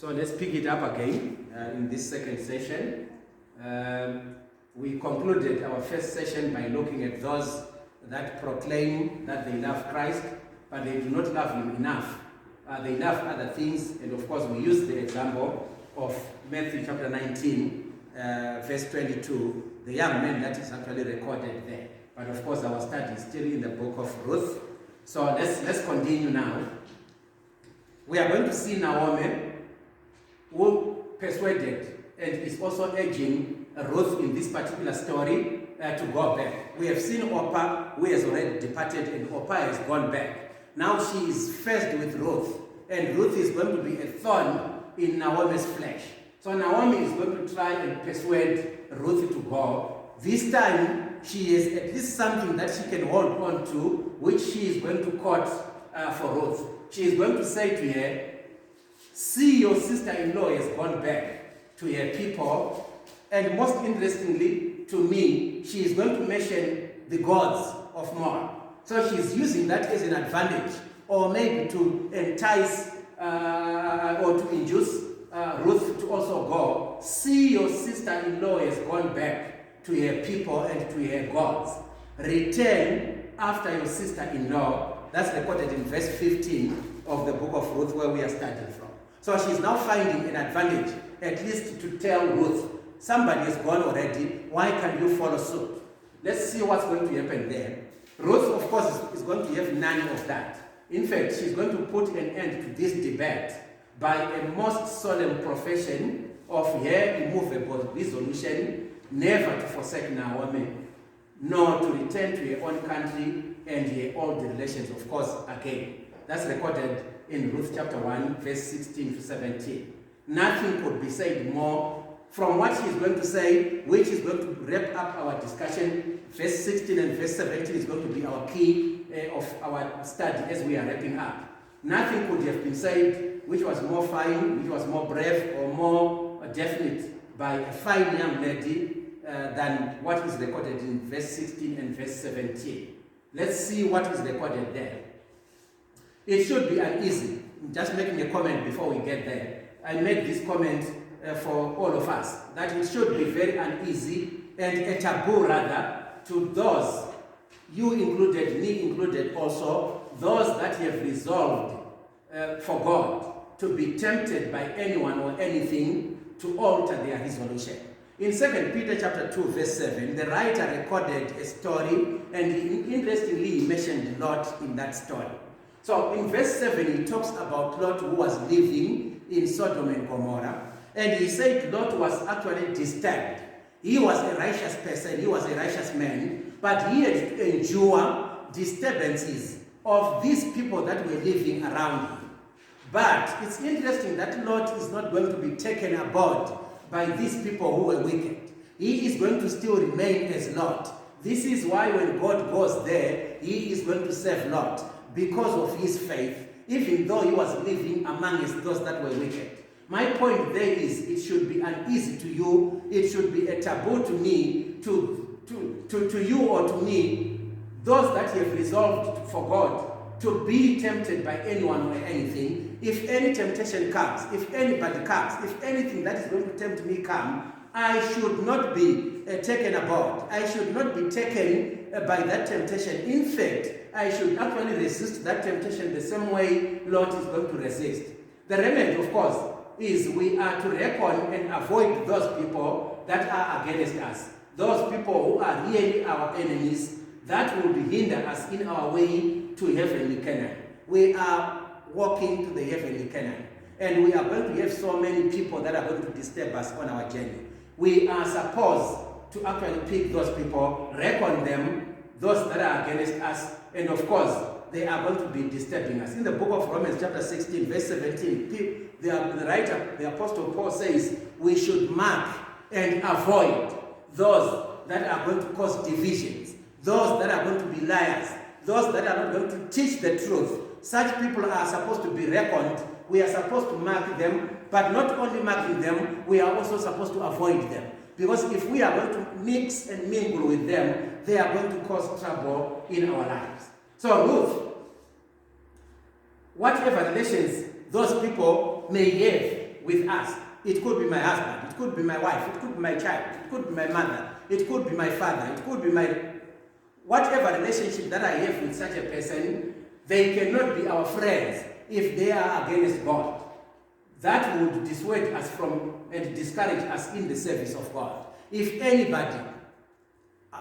So let's pick it up again in this second session. We concluded our first session by looking at those that proclaim that they love Christ, but they do not love Him enough. They love other things, and of course we use the example of Matthew chapter 19, verse 22, the young man that is actually recorded there. But of course our study is still in the book of Ruth. So let's continue now. We are going to see Naomi, who persuaded and is also urging Ruth in this particular story to go back. We have seen Orpah, who has already departed, and Orpah has gone back. Now she is faced with Ruth, and Ruth is going to be a thorn in Naomi's flesh. So Naomi is going to try and persuade Ruth to go. This time, she has at least something that she can hold on to, which she is going to quote for Ruth. She is going to say to her, "See, your sister-in-law has gone back to her people." And most interestingly to me, she is going to mention the gods of Moab. So she's using that as an advantage, or maybe to entice or to induce Ruth to also go. "See, your sister-in-law has gone back to her people and to her gods. Return after your sister-in-law." That's recorded in verse 15 of the book of Ruth, where we are starting from. So she's now finding an advantage, at least to tell Ruth, somebody has gone already, why can't you follow suit? Let's see what's going to happen there. Ruth, of course, is going to have none of that. In fact, she's going to put an end to this debate by a most solemn profession of her immovable resolution never to forsake Naomi, nor to return to her own country and her old relations, of course, again. That's recorded in Ruth chapter 1, verse 16 to 17. Nothing could be said more from what she's going to say, which is going to wrap up our discussion. Verse 16 and verse 17 is going to be our key of our study as we are wrapping up. Nothing could have been said which was more fine, which was more brave, or more definite by a fine young lady than what is recorded in verse 16 and verse 17. Let's see what is recorded there. It should be uneasy. Just making a comment before we get there. I made this comment for all of us, that it should be very uneasy and a taboo rather to those, you included, me included also, those that have resolved for God to be tempted by anyone or anything to alter their resolution. In 2 Peter chapter 2, verse 7, the writer recorded a story, and interestingly he mentioned Lot in that story. So in verse 7, he talks about Lot, who was living in Sodom and Gomorrah, and he said Lot was actually disturbed. He was a righteous person, he was a righteous man, but he had to endure disturbances of these people that were living around him. But it's interesting that Lot is not going to be taken aboard by these people who were wicked. He is going to still remain as Lot. This is why when God goes there, he is going to serve Lot because of his faith, even though he was living amongst those that were wicked. My point there is, it should be uneasy to you, it should be a taboo to me, to you or to me, those that have resolved for God, to be tempted by anyone or anything. If any temptation comes, if anybody comes, if anything that is going to tempt me come, I should not be taken aboard. I should not be taken by that temptation. In fact, I should actually resist that temptation the same way Lot is going to resist. The remedy, of course, is we are to reckon and avoid those people that are against us. Those people who are really our enemies, that will hinder us in our way to heavenly Canaan. We are walking to the heavenly Canaan, and we are going to have so many people that are going to disturb us on our journey. We are supposed to actually pick those people, reckon them, those that are against us, and of course, they are going to be disturbing us. In the book of Romans chapter 16, verse 17, the writer, the Apostle Paul says, we should mark and avoid those that are going to cause divisions, those that are going to be liars, those that are not going to teach the truth. Such people are supposed to be reckoned. We are supposed to mark them, but not only marking them, we are also supposed to avoid them. Because if we are going to mix and mingle with them, they are going to cause trouble in our lives. So Ruth, whatever relations those people may have with us. It could be my husband, it could be my wife, it could be my child, it could be my mother, it could be my father, it could be whatever relationship that I have with such a person. They cannot be our friends if they are against God. That would dissuade us from and discourage us in the service of God. If anybody,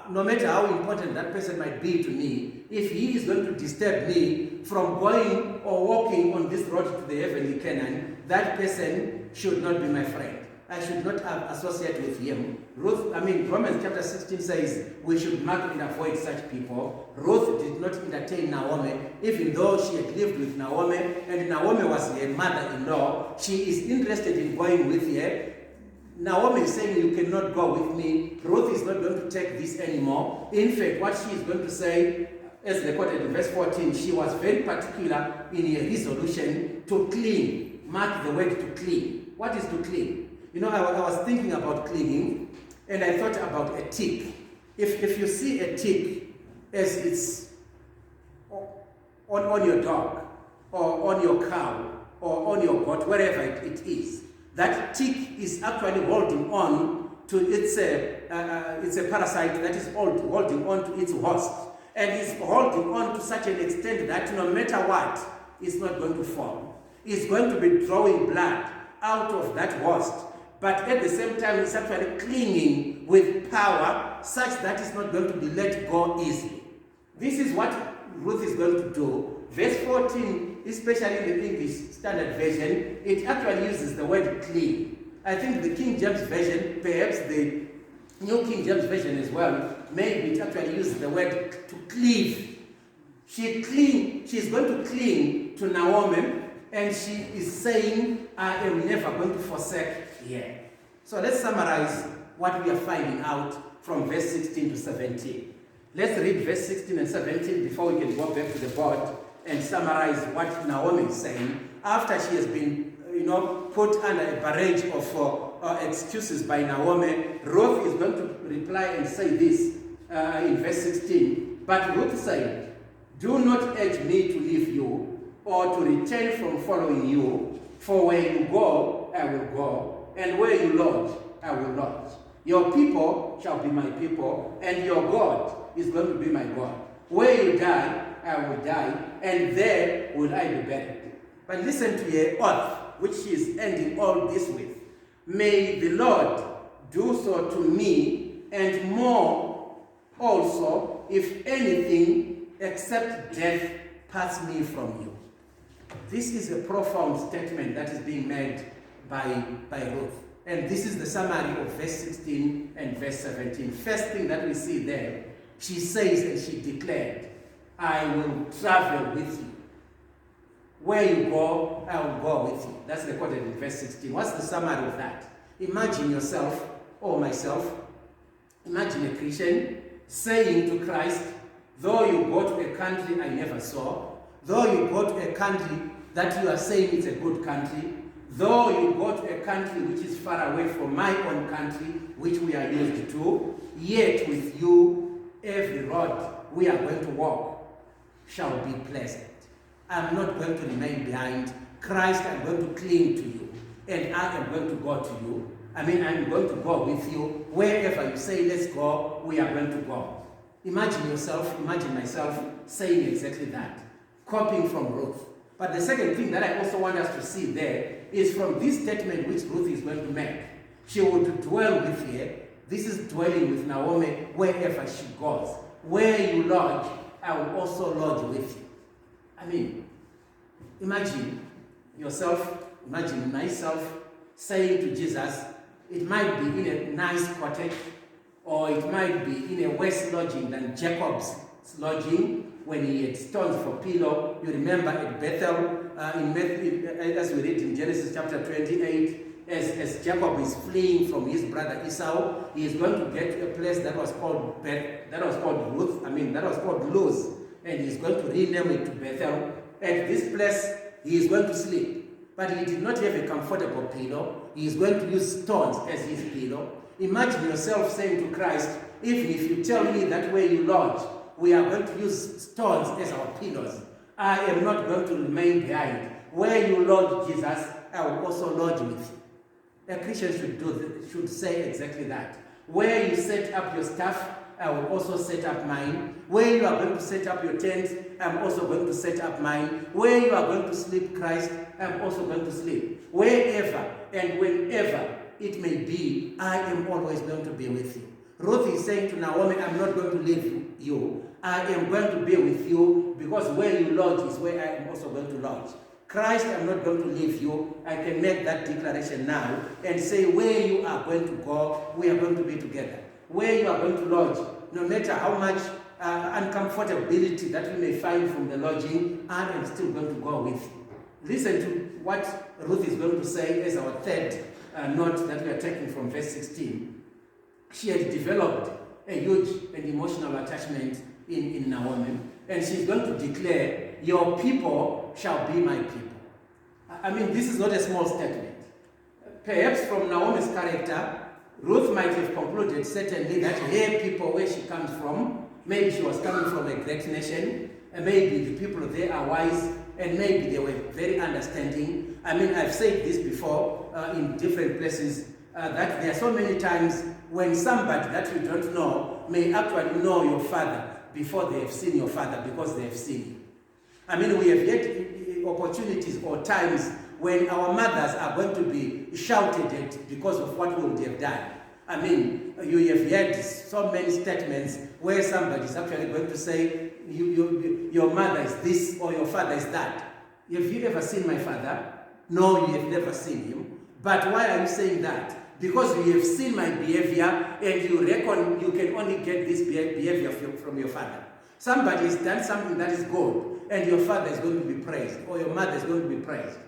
no matter how important that person might be to me, if he is going to disturb me from going or walking on this road to the heavenly Canaan, that person should not be my friend. I should not associate with him. Romans chapter 16 says we should mark and avoid such people. Ruth did not entertain Naomi, even though she had lived with Naomi, and Naomi was her mother-in-law. She is interested in going with her. Naomi is saying, you cannot go with me. Ruth is not going to take this anymore. In fact, what she is going to say, as recorded in verse 14, she was very particular in her resolution to cling. Mark the word to cling. What is to cling? I was thinking about clinging, and I thought about a tick. If you see a tick as it's on your dog, or on your cow, or on your goat, wherever it is, that tick is actually holding on to it's a parasite that is holding on to its host, and is holding on to such an extent that no matter what, it's not going to fall. It's going to be drawing blood out of that host, but at the same time, it's actually clinging with power such that it's not going to be let go easily. This is what Ruth is going to do. Verse 14, especially in the English Standard Version, it actually uses the word cling. I think the King James Version, perhaps the New King James Version as well, maybe it actually uses the word to cleave. She's going to cling to Naomi, and she is saying, I am never going to forsake here. So let's summarize what we are finding out from verse 16 to 17. Let's read verse 16 and 17 before we can go back to the board and summarize what Naomi is saying. After she has been, put under a barrage of excuses by Naomi, Ruth is going to reply and say this in verse 16. But Ruth said, do not urge me to leave you or to return from following you, for where you go, I will go, and where you lodge, I will lodge. Your people shall be my people, and your God is going to be my God. Where you die, I will die, and there will I be buried. But listen to her oath, which she is ending all this with. May the Lord do so to me, and more also, if anything except death parts me from you. This is a profound statement that is being made by Ruth. And this is the summary of verse 16 and verse 17. First thing that we see there, she says and she declared, I will travel with you. Where you go, I will go with you. That's recorded in verse 16. What's the summary of that? Imagine yourself, or myself, imagine a Christian saying to Christ, though you go to a country I never saw, though you go to a country that you are saying it's a good country, though you go to a country which is far away from my own country, which we are used to, yet with you, every road we are going to walk shall be pleasant. I'm not going to remain behind. Christ, I'm going to cling to you, and I am going to go to you. I'm going to go with you. Wherever you say, let's go, we are going to go. Imagine myself saying exactly that, copying from Ruth. But the second thing that I also want us to see there is from this statement which Ruth is going to make. She would dwell with her. This is dwelling with Naomi wherever she goes. Where you lodge, I will also lodge with you. Imagine yourself, imagine myself saying to Jesus, it might be in a nice cottage, or it might be in a worse lodging than Jacob's lodging when he had stones for pillow. You remember at Bethel, as we read in Genesis chapter 28, as Jacob is fleeing from his brother Esau, he is going to get to a place that was called Luz, and he is going to rename it to Bethel. At this place, he is going to sleep. But he did not have a comfortable pillow. He is going to use stones as his pillow. Imagine yourself saying to Christ, even if you tell me that where you lodge, we are going to use stones as our pillows, I am not going to remain behind. Where you lodge, Jesus, I will also lodge with you. A Christian should say exactly that. Where you set up your stuff, I will also set up mine. Where you are going to set up your tent, I'm also going to set up mine. Where you are going to sleep, Christ, I'm also going to sleep. Wherever and whenever it may be, I am always going to be with you. Ruth is saying to Naomi, I'm not going to leave you. I am going to be with you, because where you lodge is where I am also going to lodge. Christ, I'm not going to leave you. I can make that declaration now and say, where you are going to go, we are going to be together. Where you are going to lodge, no matter how much uncomfortability that we may find from the lodging, I am still going to go with you. Listen to what Ruth is going to say as our third note that we are taking from verse 16. She had developed a huge and emotional attachment in Naomi, and she's going to declare, your people shall be my people. I mean, this is not a small statement. Perhaps from Naomi's character, Ruth might have concluded certainly that her people, where she comes from, maybe she was coming from a great nation, and maybe the people there are wise, and maybe they were very understanding. I mean, I've said this before in different places, that there are so many times when somebody that you don't know may actually know your father before they have seen your father, because they have seen you. I mean, we have yet opportunities or times when our mothers are going to be shouted at because of what we would have done. I mean, you have heard so many statements where somebody is actually going to say, your mother is this or your father is that. Have you ever seen my father? No, you have never seen him. But why are you saying that? Because you have seen my behavior and you reckon you can only get this behavior from your father. Somebody has done something that is good, and your father is going to be praised, or your mother is going to be praised.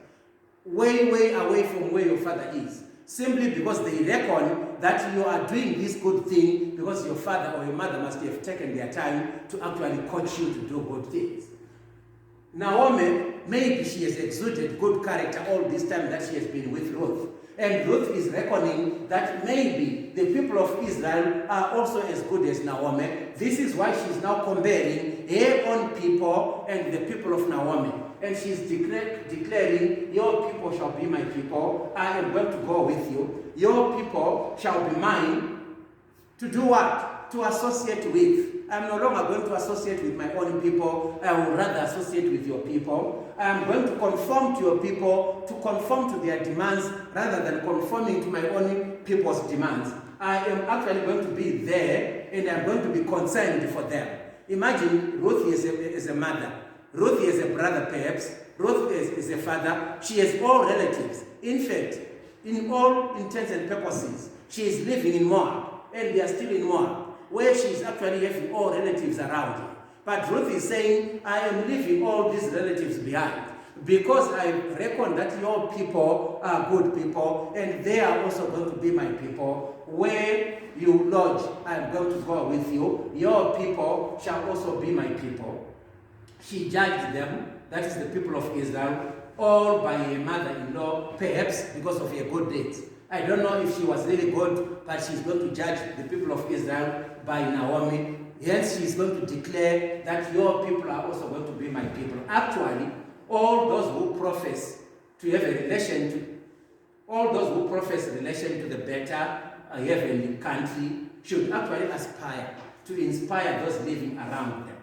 Way, way away from where your father is. Simply because they reckon that you are doing this good thing because your father or your mother must have taken their time to actually coach you to do good things. Naomi, maybe she has exuded good character all this time that she has been with Ruth. And Ruth is reckoning that maybe the people of Israel are also as good as Naomi. This is why she's now comparing her own people and the people of Naomi. And she's declaring, your people shall be my people. I am going to go with you. Your people shall be mine. To do what? To associate with. I'm no longer going to associate with my own people. I will rather associate with your people. I am going to conform to your people, to conform to their demands, rather than conforming to my own people's demands. I am actually going to be there, and I'm going to be concerned for them. Imagine Ruth is a mother. Ruth is a brother, perhaps. Ruth is a father. She has all relatives. In fact, in all intents and purposes, she is living in Moab, and they are still in Moab, where she is actually having all relatives around her. But Ruth is saying, I am leaving all these relatives behind, because I reckon that your people are good people, and they are also going to be my people. Where you lodge, I am going to go with you. Your people shall also be my people. She judged them, that is the people of Israel, all by her mother-in-law, perhaps because of her good deeds. I don't know if she was really good, but she's going to judge the people of Israel by Naomi. Hence, she's going to declare that your people are also going to be my people. Actually, all those who profess to have a relation to, all those who profess a relation to the better heavenly country should actually aspire to inspire those living around them.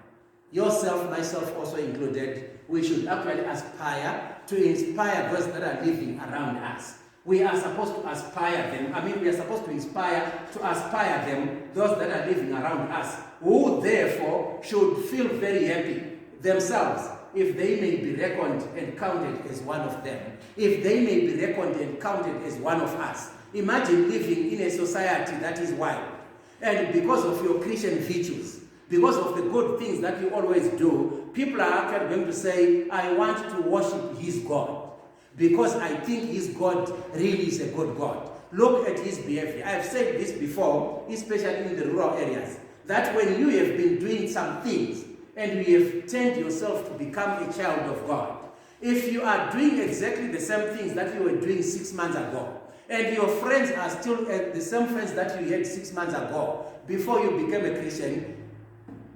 Yourself, myself also included, we should actually aspire to inspire those that are living around us. We are supposed to aspire them. We are supposed to inspire to aspire them, those that are living around us, who therefore should feel very happy themselves if they may be reckoned and counted as one of them, if they may be reckoned and counted as one of us. Imagine living in a society that is wild, and because of your Christian virtues, because of the good things that you always do, people are actually going to say, I want to worship his God, because I think his God really is a good God. Look at his behavior. I've said this before, especially in the rural areas, that when you have been doing some things and you have turned yourself to become a child of God, if you are doing exactly the same things that you were doing 6 months ago, and your friends are still the same friends that you had 6 months ago, before you became a Christian,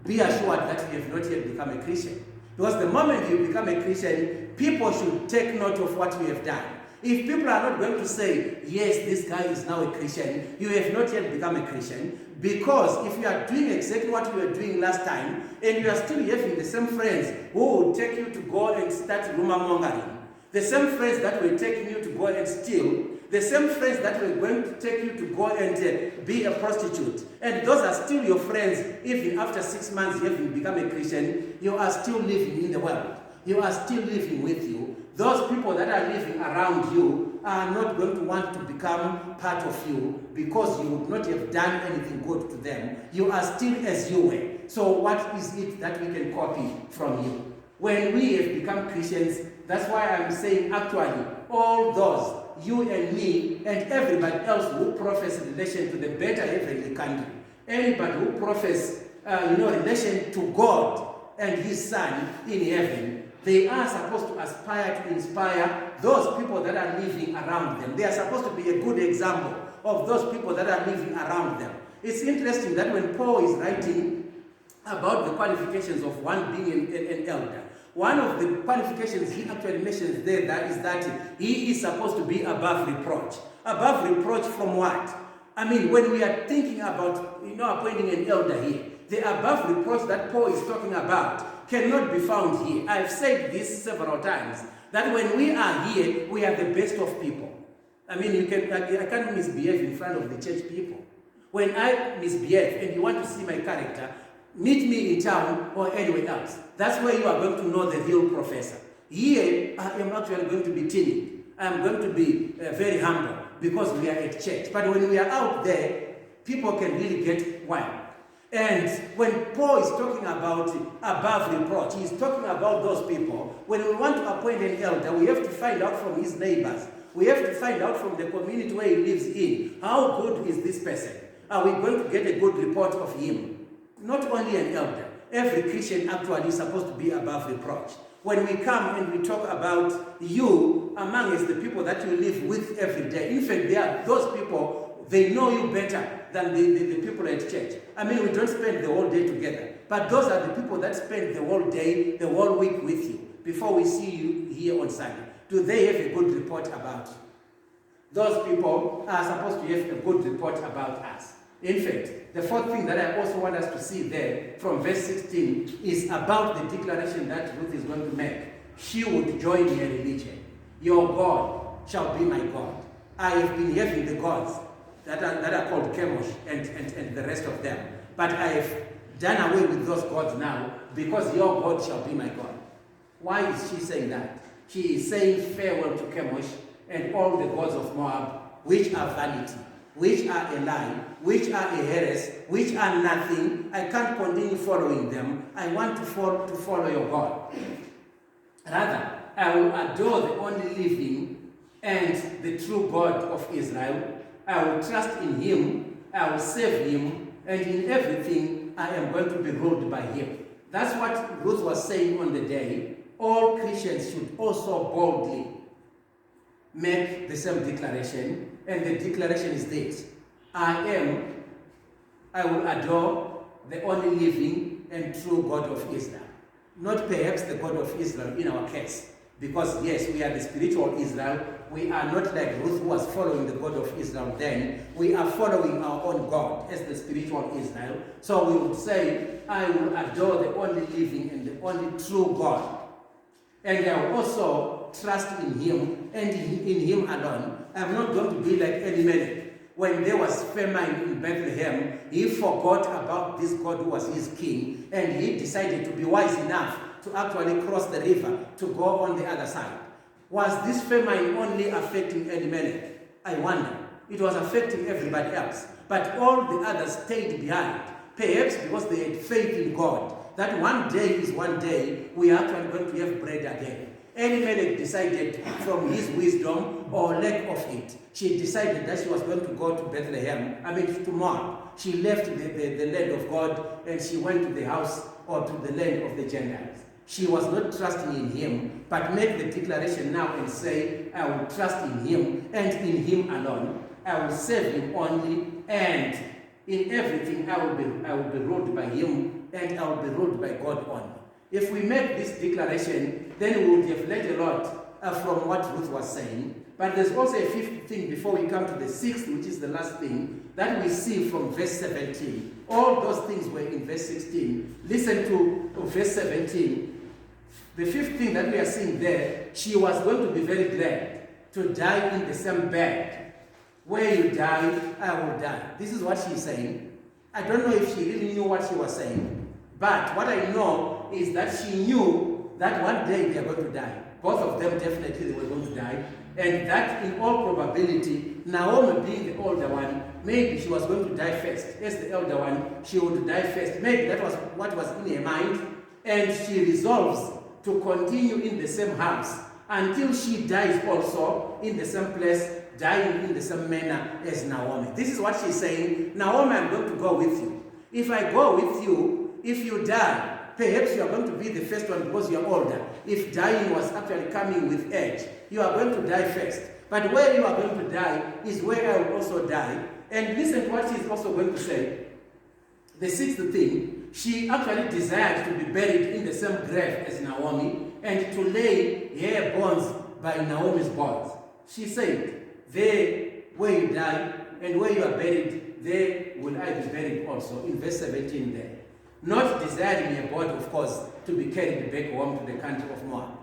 be assured that you have not yet become a Christian. Because the moment you become a Christian, people should take note of what you have done. If people are not going to say, yes, this guy is now a Christian, you have not yet become a Christian, because if you are doing exactly what you were doing last time, and you are still having the same friends who will take you to go and start rumor mongering, the same friends that were taking you to go and steal, the same friends that were going to take you to go and be a prostitute, and those are still your friends, even after 6 months you have become a Christian, you are still living in the world. You are still living with you. Those people that are living around you are not going to want to become part of you because you would not have done anything good to them. You are still as you were. So what is it that we can copy from you? When we have become Christians, that's why I'm saying actually all those, you and me and everybody else who profess relation to the better heavenly country, anybody who profess relation to God and his Son in heaven, they are supposed to aspire to inspire those people that are living around them. They are supposed to be a good example of those people that are living around them. It's interesting that when Paul is writing about the qualifications of one being an elder, one of the qualifications he actually mentions there that is that he is supposed to be above reproach. Above reproach from what? I mean, when we are thinking about appointing an elder here, the above reproach that Paul is talking about cannot be found here. I've said this several times, that when we are here, we are the best of people. I mean, I can't misbehave in front of the church people. When I misbehave and you want to see my character, meet me in town or anywhere else. That's where you are going to know the real professor. Here, I am actually going to be timid. I am going to be very humble because we are at church. But when we are out there, people can really get wild. And when Paul is talking about above reproach, he is talking about those people. When we want to appoint an elder, we have to find out from his neighbors. We have to find out from the community where he lives in, how good is this person? Are we going to get a good report of him? Not only an elder. Every Christian actually is supposed to be above reproach. When we come and we talk about you amongst the people that you live with every day, in fact, they are those people, they know you better than the people at church. I mean, we don't spend the whole day together, but those are the people that spend the whole day, the whole week with you before we see you here on Sunday. Do they have a good report about you? Those people are supposed to have a good report about us. In fact, the fourth thing that I also want us to see there from verse 16 is about the declaration that Ruth is going to make. She would join her religion. Your God shall be my God. I have been having the gods that are called Chemosh and the rest of them. But I have done away with those gods now because your God shall be my God. Why is she saying that? She is saying farewell to Chemosh and all the gods of Moab, which are vanity, which are a lie, which are a heresy, which are nothing. I can't continue following them. I want to follow your God. Rather, I will adore the only living and the true God of Israel. I will trust in him, I will serve him, and in everything I am going to be ruled by him. That's what Ruth was saying on the day. All Christians should also boldly make the same declaration, and the declaration is this: I will adore the only living and true God of Israel. Not perhaps the God of Israel in our case, because yes, we are the spiritual Israel. We are not like Ruth, who was following the God of Israel then. We are following our own God as the spiritual Israel. So we would say, I will adore the only living and the only true God. And I will also trust in him and in him alone. I'm not going to be like Elimelech. When there was famine in Bethlehem, he forgot about this God who was his king, and he decided to be wise enough to actually cross the river to go on the other side. Was this famine only affecting Elimelech? I wonder. It was affecting everybody else. But all the others stayed behind, perhaps because they had faith in God, that one day is one day, we are actually going to have bread again. Elimelech decided from his wisdom or lack of it, she decided that she was going to go to Bethlehem, to Moab. She left the land of God and she went to the house or to the land of the Gentiles. She was not trusting in him, but make the declaration now and say, I will trust in him and in him alone. I will serve him only, and in everything I will be ruled by him, and I will be ruled by God only. If we make this declaration, then we would have learned a lot from what Ruth was saying. But there's also a fifth thing before we come to the sixth, which is the last thing, that we see from verse 17. All those things were in verse 16. Listen to verse 17. The fifth thing that we are seeing there, she was going to be very glad to die in the same bed. Where you die, I will die. This is what she's saying. I don't know if she really knew what she was saying, but what I know is that she knew that one day they are going to die. Both of them definitely they were going to die. And that in all probability, Naomi being the older one, maybe she was going to die first. As the elder one, she would die first. Maybe that was what was in her mind. And she resolves to continue in the same house until she dies also in the same place, dying in the same manner as Naomi. This is what she's saying. Naomi, I'm going to go with you. If I go with you, if you die, perhaps you are going to be the first one because you are older. If dying was actually coming with age, you are going to die first. But where you are going to die is where I will also die. And listen to what she's also going to say. The sixth thing, she actually desired to be buried in the same grave as Naomi and to lay her bones by Naomi's bones. She said, there where you die and where you are buried, there will I be buried also. In verse 17 there. Not desiring a body, of course, to be carried back home to the country of Moab,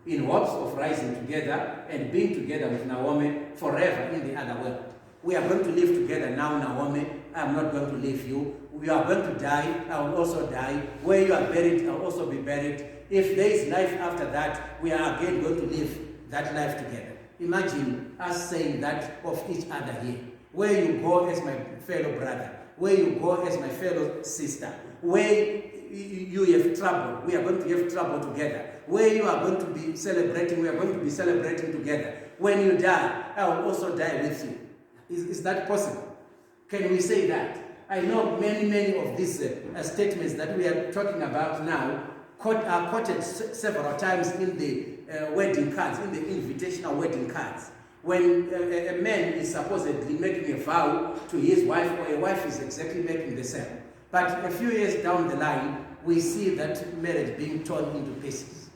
in hopes of rising together and being together with Naomi forever in the other world. We are going to live together now, Naomi. I'm not going to leave you. We are going to die. I will also die. Where you are buried, I will also be buried. If there is life after that, we are again going to live that life together. Imagine us saying that of each other here. Where you go as my fellow brother, where you go as my fellow sister, where you have trouble, we are going to have trouble together. Where you are going to be celebrating, we are going to be celebrating together. When you die, I will also die with you. Is that possible? Can we say that? I know many of these statements that we are talking about now are quoted several times in the wedding cards, in the invitational wedding cards. When a man is supposedly making a vow to his wife, or a wife is exactly making the same. But a few years down the line, we see that marriage being torn into pieces.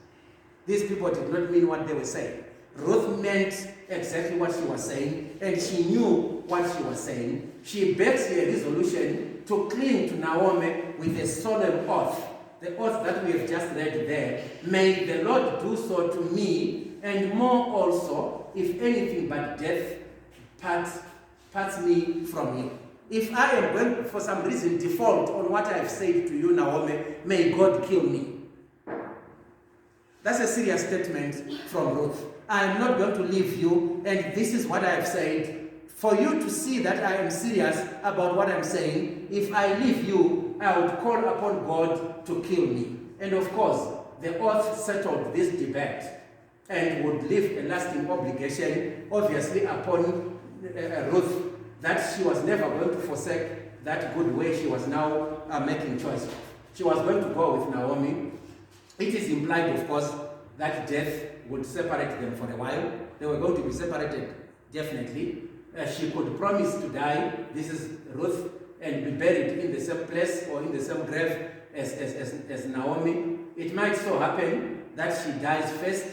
These people did not mean what they were saying. Ruth meant exactly what she was saying, and she knew what she was saying. She begs a resolution to cling to Naomi with a solemn oath, the oath that we have just read there. May the Lord do so to me, and more also, if anything but death parts me from you. If I am going to, for some reason, default on what I have said to you, Naomi, may God kill me. That's a serious statement from Ruth. I am not going to leave you, and this is what I have said. For you to see that I am serious about what I'm saying, if I leave you, I would call upon God to kill me. And of course, the oath settled this debate and would leave a lasting obligation, obviously, upon Ruth, that she was never going to forsake that good way she was now making choice of. She was going to go with Naomi. It is implied, of course, that death would separate them for a while. They were going to be separated, definitely. She could promise to die, this is Ruth, and be buried in the same place or in the same grave as Naomi. It might so happen that she dies first,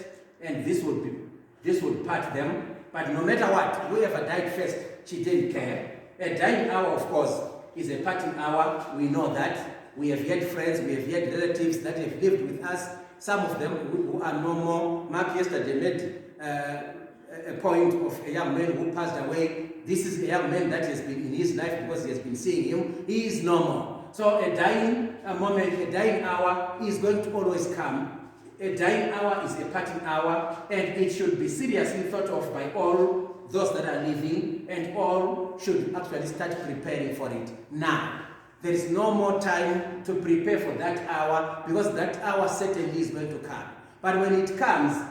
and this would part them. But no matter what, whoever died first, she didn't care. A dying hour, of course, is a parting hour. We know that. We have had friends, we have had relatives that have lived with us. Some of them who are no more. Mark yesterday made a point of a young man who passed away. This is a young man that has been in his life because he has been seeing him. He is no more. So a dying moment, a dying hour is going to always come. A dying hour is a parting hour, and it should be seriously thought of by all those that are living, and all should actually start preparing for it now. There is no more time to prepare for that hour, because that hour certainly is going to come. But when it comes,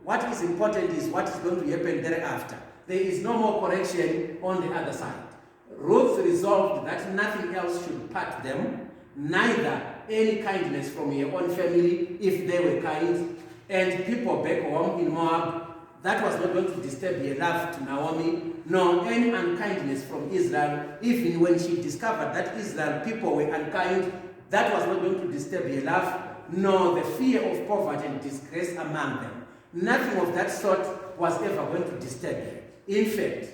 what is important is what is going to happen thereafter. There is no more correction on the other side. Ruth resolved that nothing else should part them, neither any kindness from her own family if they were kind, and people back home in Moab. That was not going to disturb her love to Naomi, nor any unkindness from Israel. Even when she discovered that Israel people were unkind, that was not going to disturb her love, nor the fear of poverty and disgrace among them. Nothing of that sort was ever going to disturb her. In fact,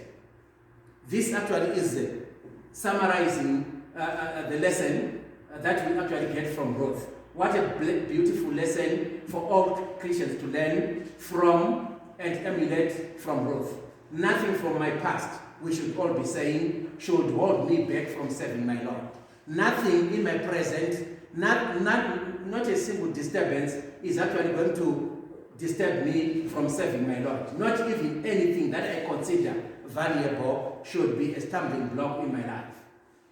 this actually is summarizing the lesson that we actually get from Ruth. What a beautiful lesson for all Christians to learn from and emulate from Ruth. Nothing from my past, we should all be saying, should hold me back from serving my Lord. Nothing in my present, not a single disturbance is actually going to disturb me from serving my Lord. Not even anything that I consider valuable should be a stumbling block in my life.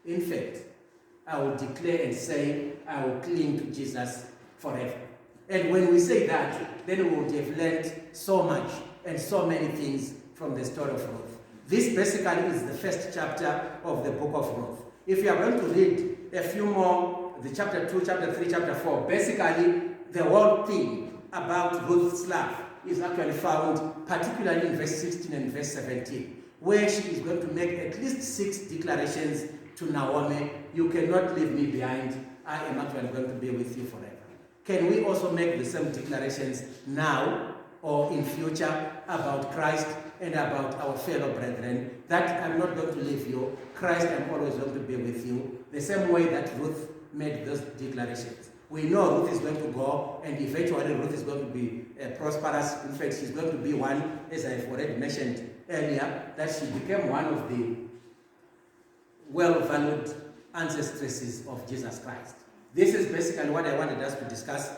In fact, I will declare and say, I will cling to Jesus forever. And when we say that, then we would have learned so much and so many things from the story of Ruth. This basically is the first chapter of the book of Ruth. If you are going to read a few more, the chapter 2, chapter 3, chapter 4, basically the whole thing about Ruth's life is actually found particularly in verse 16 and verse 17, where she is going to make at least 6 declarations to Naomi. You cannot leave me behind. I am actually going to be with you forever. Can we also make the same declarations now or in future about Christ and about our fellow brethren, that I'm not going to leave you, Christ, I'm always going to be with you, the same way that Ruth made those declarations. We know Ruth is going to go, and eventually Ruth is going to be prosperous. In fact, she's going to be one, as I've already mentioned earlier, that she became one of the well-valued ancestresses of Jesus Christ. This is basically what I wanted us to discuss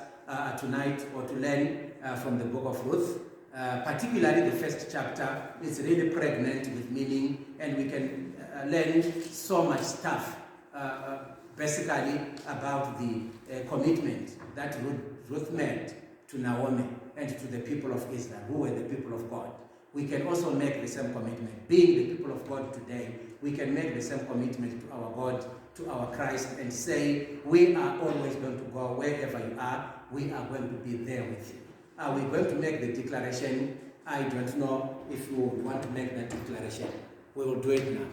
tonight, or to learn from the book of Ruth. Particularly the first chapter is really pregnant with meaning, and we can learn so much stuff basically about the commitment that Ruth made to Naomi and to the people of Israel, who were the people of God. We can also make the same commitment. Being the people of God today, we can make the same commitment to our God, to our Christ, and say, we are always going to go wherever you are, we are going to be there with you. Are we going to make the declaration? I don't know if you want to make that declaration. We will do it now.